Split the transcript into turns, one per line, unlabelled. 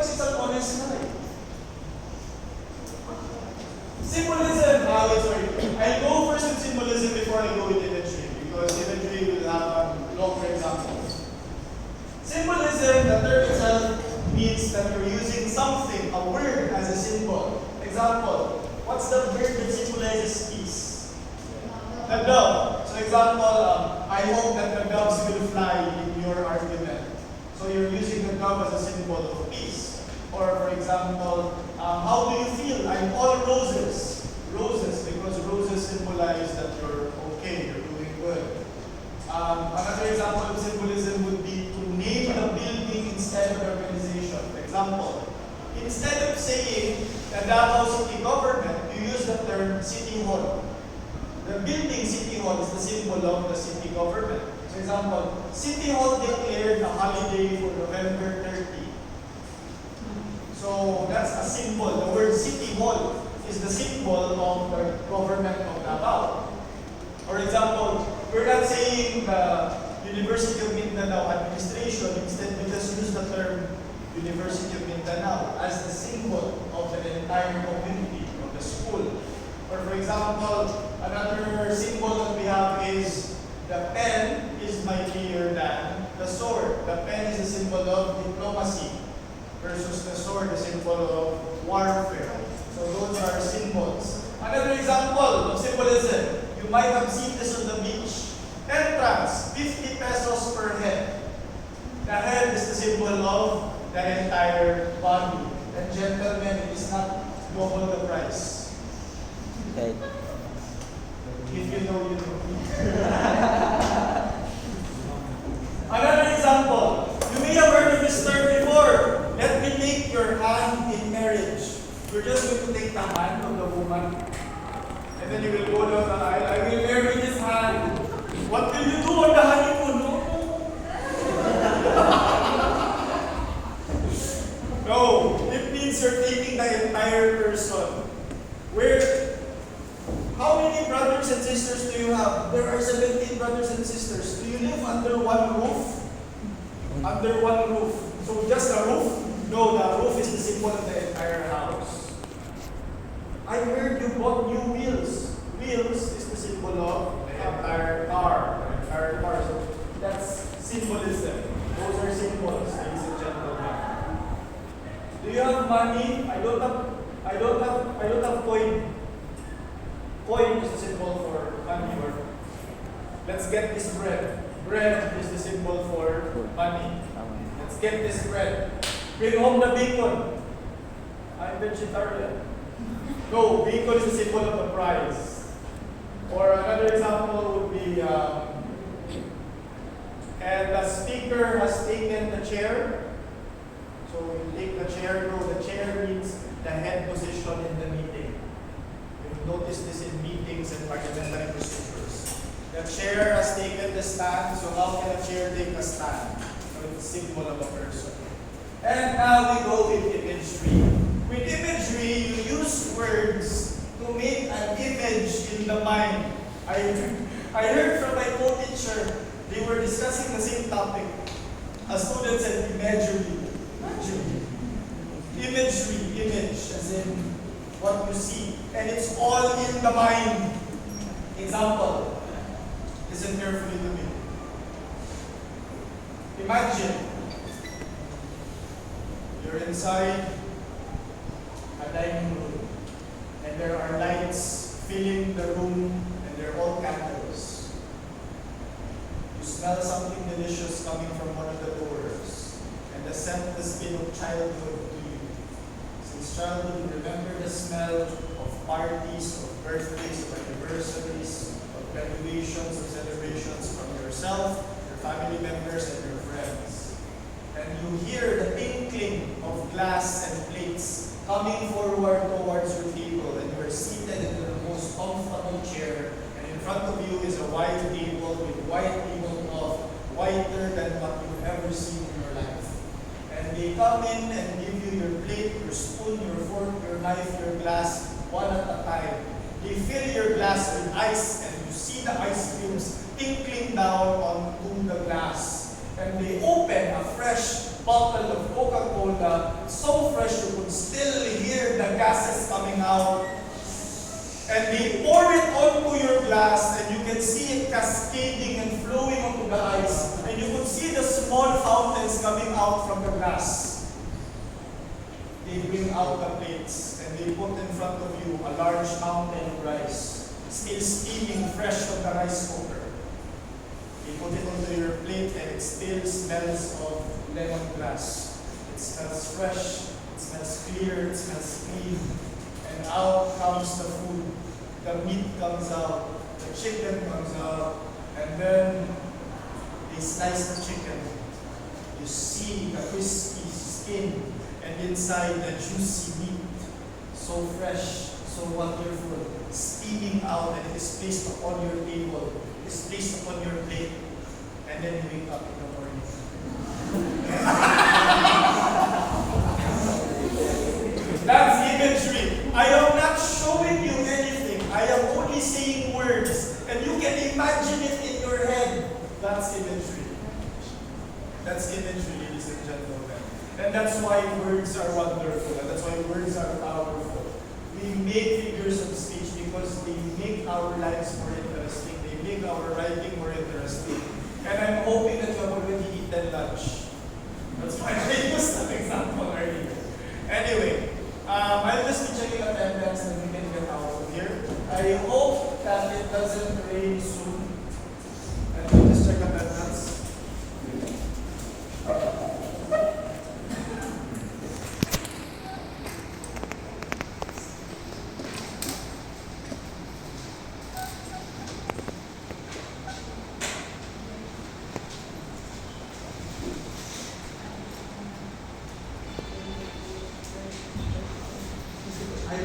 Because it's an honest lie. Symbolism. Sorry. I'll go first with symbolism before I go with imagery, because imagery will have longer examples. Symbolism, the term itself, means that you're using something, a word, as a symbol. Example, what's the word that symbolizes peace? The dove. So example, I hope that the doves will fly in your argument. So you're using the dove as a symbol of peace. Or for example, how do you feel? I'm all roses. Roses, because roses symbolize that you're okay, you're doing good. Another example of symbolism would be to name the building instead of the organization. For example, instead of saying the Davao City Government, you use the term City Hall. The building City Hall is the symbol of the city government. For example, City Hall declared a holiday for November 30. So that's a symbol. The word City Hall is the symbol of the government of Davao. For example, we're not saying the University of Mindanao administration, instead we just use the term University of Mindanao as the symbol of the entire community of the school. Or for example, another symbol that we have is the pen is mightier than the sword. The pen is a symbol of diplomacy versus the sword, a symbol of warfare. So those are symbols. Another example of symbolism, you might have seen this on the beach. Entrance, 50 pesos per head. The head is the symbol of the entire body. And gentlemen, it is not double the price.
Okay.
If you know, you know. Another example, you may have heard of this term before. Let me take your hand in marriage. You're just going to take the hand of the woman, and then you will go down the aisle. I will marry this hand. What will you do on the honeymoon? No, it means you're taking the entire person. How many brothers and sisters do you have? There are 17 brothers and sisters. Do you live under one roof? Under one roof. So just a roof? No, the roof is the symbol of the entire house. I heard you bought new wheels. Wheels is the symbol of the entire car. The entire car. So that's symbolism. Those are symbols, ladies and gentlemen. Do you have money? I don't have coin. Coin is the symbol for money. Or let's get this bread. Bread is the symbol for money. Let's get this bread. Bring home the bacon. I'm vegetarian. No, bacon is the symbol of the prize. Or another example would be, and the speaker has taken the chair. So you take the chair. No, the chair means the head position in the meeting. You've noticed this in meetings and parliamentary procedures. The chair has taken the stand, so how can a chair take a stand? So it's a symbol of a person. And now we go with imagery. With imagery, you use words to make an image in the mind. I heard from my co-teacher, they were discussing the same topic. A student said imagery. Imagery, image, as in what you see. And it's all in the mind. Example. Listen carefully to me. Imagine you're inside a dining room and there are lights filling the room and they're all candles. You smell something delicious coming from one of the doors and the scent has been of childhood to you. Since childhood, you remember the smell of parties, of birthdays, of anniversaries, of graduations, of celebrations from yourself, your family members, and your friends. And you hear the tinkling of glass and plates coming forward towards your table, and you are seated in the most comfortable chair, and in front of you is a white table with white tablecloth, whiter than what you've ever seen in your life. And they come in and give you your plate, your spoon, your fork, your knife, your glass, one at a time. They fill your glass with ice, and you see the ice cubes tinkling down onto the glass. And they open a fresh bottle of Coca-Cola, so fresh you could still hear the gases coming out. And they pour it onto your glass, and you can see it cascading and flowing onto the ice. And you could see the small fountains coming out from the glass. They bring out the plates, and they put in front of you a large mountain of rice, still steaming fresh from the rice cooker. You put it onto your plate and it still smells of lemongrass. It smells fresh, it smells clear, it smells clean. And out comes the food. The meat comes out, the chicken comes out, and then they slice the chicken. You see the crispy skin and inside the juicy meat. So fresh, so wonderful, steaming out, and it is placed upon your table. Is placed upon your plate, and then you wake up in the morning. That's imagery. I am not showing you anything. I am only saying words, and you can imagine it in your head. That's imagery. That's imagery, ladies and gentlemen. And that's why words are wonderful, and that's why words are powerful. We make figures of speech because they make our lives more interesting. Make our writing more interesting. And I'm hoping that you have already eaten lunch. That's why I used that example earlier. Anyway, I'll just be checking attendance and we can get out of here. I hope that it doesn't rain soon. And we'll just check attendance. I